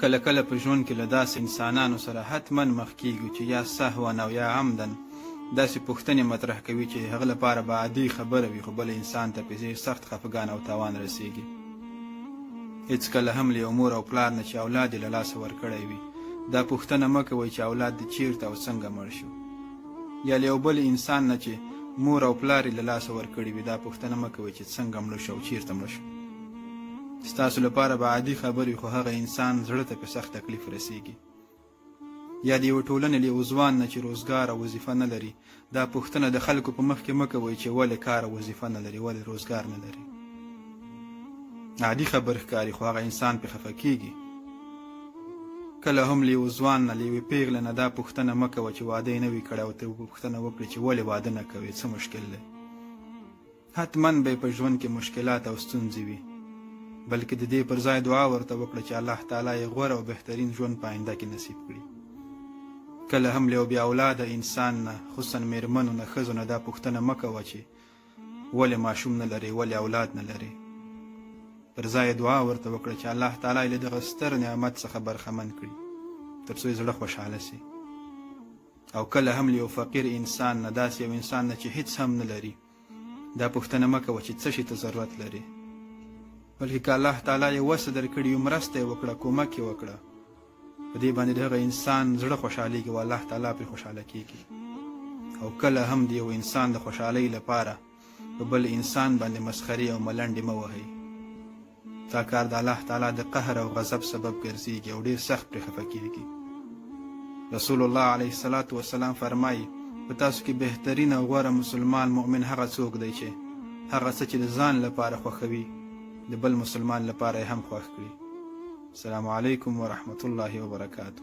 کله کله په ژوند کې له داسې انسانانو سره حتما مخ کیږو چې یا سهوا او یا عمدن داسې پوښتنې مطرح کوي چې هغه لپاره به عادي خبره وي، خو بل انسان ته پرې سخت خفګان او تاوان رسیږي. هېڅکله هم له یو مور او پلار نه چې اولاد یې له لاسه ورکړی وي دا پوښتنه مه کوئ چې اولاد دې چیرته او څنګه مړ شو. یا له یو بل انسان نه چې مور او پلار یې له لاسه ورکړي وي دا پوښتنه مه کوئ چې څنګه مړ شو او چیرته مړ شو. ستاسو لپاره به عادي خبرې، خو هغه انسان زړه ته پرې سخت تکلیف رسیږي. یا د یوې ټولنې له عضوان نه چې روزګار او وظیفه نه لري دا پوښتنه د خلکو په مخ کې مه کوئ چې ولې کار او وظیفه نه لري، ولې روزګار نه لري. عادي خبر ښکاري، خو هغه انسان پرې خفه کیږي. کله هم له یوه ځوان نه له یوې پیغلې نه دا پوښتنه مه کوه چې واده یې نه وي کړی او ته پوښتنه وکړې چې ولې واده نه کوې، څه مشکل دی. حتما به یې په ژوند کې مشکلات او ستونزې وي، بلکې د دې پر ځای دعا ورته وکړه چې الله تعالی یې غوره او بهترین ژوند په آینده کې نصیب کړي. کله هم له یو بې اولاده انسان نه، خصوصا میرمنو نه، ښځو نه دا پوښتنه مه کوه چې ولې ماشوم نه لري، ولې اولاد نه لري. پر ځای دعا ورته وکړه چې الله تعالی یې له دغه ستر نعمت څخه برخمن کړي تر څو یې زړه خوشحاله سي. او کله هم له یو فقیر انسان نه، داسې یو انسان نه چې هیڅ هم نه لري، دا پوښتنه مه کوه چې څه شي ته ضرورت لري، بلکې که الله تعالی یې وسه درکړي یو مرسته یې وکړه، کومک یې وکړه، په دې باندې د هغه انسان زړه خوشحالیږي او الله تعالی پرې خوشحاله کیږي. او کله هم د یو انسان د خوشحالۍ لپاره په بل انسان باندې مسخرې او ملنډې مه وهئ. دا کار د الله تعالی د قهر او غضب سبب ګرځېږي او ډېر سخت پرې خفه کیږي. رسول الله علیه الصلاة والسلام فرمایي په تاسو کې بهترین او غوره مسلمان مؤمن هغه څوک دی چې هغه څه چې د ځان لپاره خوښوي د بل مسلمان لپاره یې هم خوښ کړي. السلام علیکم ورحمة الله وبرکاته.